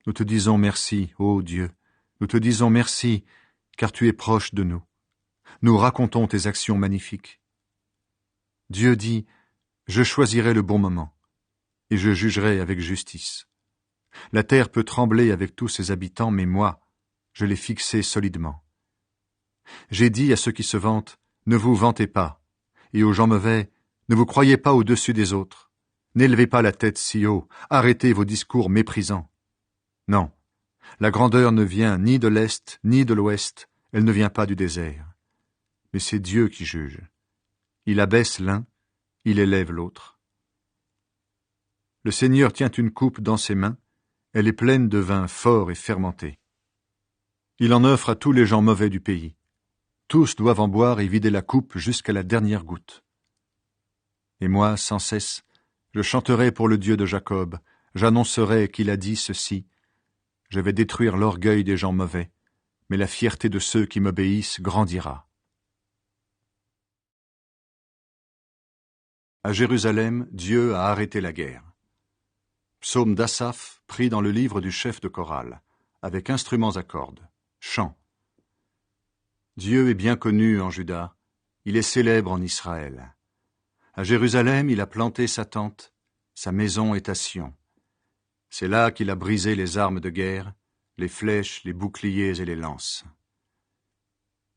Nous te disons merci, ô Dieu, nous te disons merci, car tu es proche de nous. Nous racontons tes actions magnifiques. Dieu dit, je choisirai le bon moment, et je jugerai avec justice. La terre peut trembler avec tous ses habitants, mais moi, je l'ai fixée solidement. J'ai dit à ceux qui se vantent, ne vous vantez pas, et aux gens mauvais, ne vous croyez pas au-dessus des autres. N'élevez pas la tête si haut, arrêtez vos discours méprisants. Non, la grandeur ne vient ni de l'Est, ni de l'Ouest, elle ne vient pas du désert. Mais c'est Dieu qui juge. Il abaisse l'un, il élève l'autre. Le Seigneur tient une coupe dans ses mains, elle est pleine de vin fort et fermenté. Il en offre à tous les gens mauvais du pays. Tous doivent en boire et vider la coupe jusqu'à la dernière goutte. Et moi, sans cesse, je chanterai pour le Dieu de Jacob, j'annoncerai qu'il a dit ceci. Je vais détruire l'orgueil des gens mauvais, mais la fierté de ceux qui m'obéissent grandira. À Jérusalem, Dieu a arrêté la guerre. Psaume d'Asaph, pris dans le livre du chef de chorale, avec instruments à cordes, chant. Dieu est bien connu en Juda, il est célèbre en Israël. À Jérusalem, il a planté sa tente, sa maison est à Sion. C'est là qu'il a brisé les armes de guerre, les flèches, les boucliers et les lances.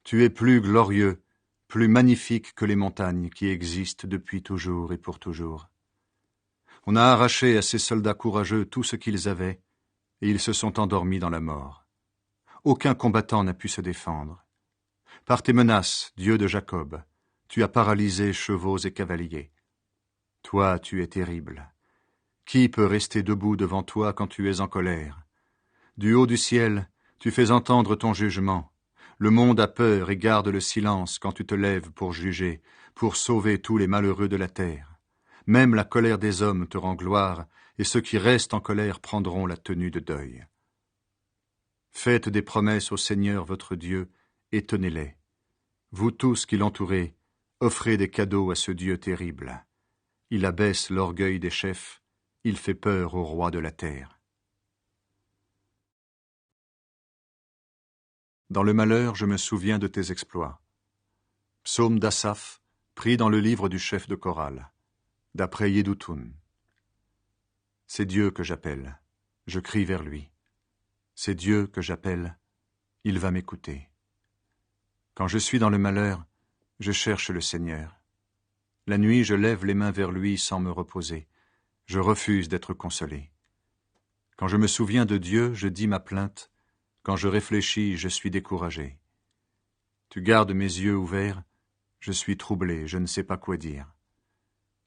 Tu es plus glorieux, plus magnifique que les montagnes qui existent depuis toujours et pour toujours. On a arraché à ces soldats courageux tout ce qu'ils avaient, et ils se sont endormis dans la mort. Aucun combattant n'a pu se défendre. Par tes menaces, Dieu de Jacob, tu as paralysé chevaux et cavaliers. Toi, tu es terrible. Qui peut rester debout devant toi quand tu es en colère? Du haut du ciel, tu fais entendre ton jugement. Le monde a peur et garde le silence quand tu te lèves pour juger, pour sauver tous les malheureux de la terre. Même la colère des hommes te rend gloire, et ceux qui restent en colère prendront la tenue de deuil. Faites des promesses au Seigneur votre Dieu, et tenez-les. Vous tous qui l'entourez, offrez des cadeaux à ce Dieu terrible. Il abaisse l'orgueil des chefs, il fait peur aux rois de la terre. Dans le malheur, je me souviens de tes exploits. Psaume d'Asaph, pris dans le livre du chef de chorale, d'après Yedutun. C'est Dieu que j'appelle, je crie vers lui. C'est Dieu que j'appelle, il va m'écouter. Quand je suis dans le malheur, je cherche le Seigneur. La nuit, je lève les mains vers lui sans me reposer. Je refuse d'être consolé. Quand je me souviens de Dieu, je dis ma plainte. Quand je réfléchis, je suis découragé. Tu gardes mes yeux ouverts, je suis troublé, je ne sais pas quoi dire.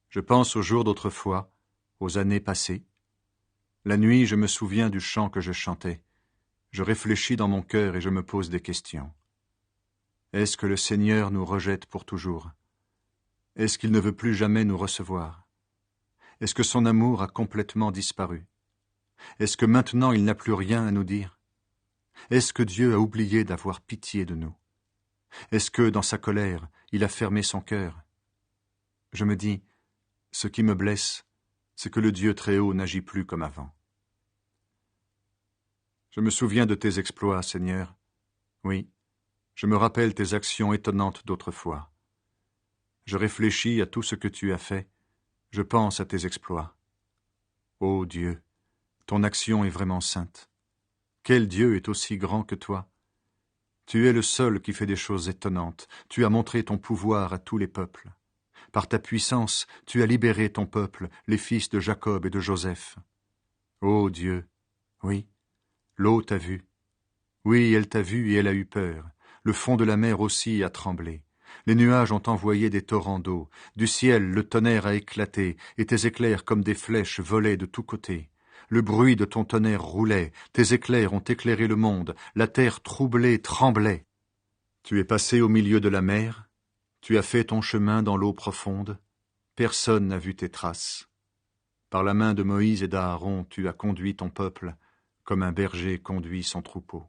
Je pense aux jours d'autrefois, aux années passées. La nuit, je me souviens du chant que je chantais. Je réfléchis dans mon cœur et je me pose des questions. Est-ce que le Seigneur nous rejette pour toujours? Est-ce qu'il ne veut plus jamais nous recevoir? Est-ce que son amour a complètement disparu? Est-ce que maintenant il n'a plus rien à nous dire? Est-ce que Dieu a oublié d'avoir pitié de nous? Est-ce que, dans sa colère, il a fermé son cœur? Je me dis, ce qui me blesse, c'est que le Dieu très haut n'agit plus comme avant. Je me souviens de tes exploits, Seigneur. Oui, je me rappelle tes actions étonnantes d'autrefois. Je réfléchis à tout ce que tu as fait, je pense à tes exploits. Ô Dieu, ton action est vraiment sainte. Quel Dieu est aussi grand que toi? Tu es le seul qui fait des choses étonnantes. Tu as montré ton pouvoir à tous les peuples. Par ta puissance, tu as libéré ton peuple, les fils de Jacob et de Joseph. Ô Dieu, oui, l'eau t'a vu. Oui, elle t'a vu et elle a eu peur. Le fond de la mer aussi a tremblé. Les nuages ont envoyé des torrents d'eau. Du ciel, le tonnerre a éclaté, et tes éclairs comme des flèches volaient de tous côtés. Le bruit de ton tonnerre roulait, tes éclairs ont éclairé le monde, la terre troublée tremblait. Tu es passé au milieu de la mer, tu as fait ton chemin dans l'eau profonde, personne n'a vu tes traces. Par la main de Moïse et d'Aaron, tu as conduit ton peuple, comme un berger conduit son troupeau.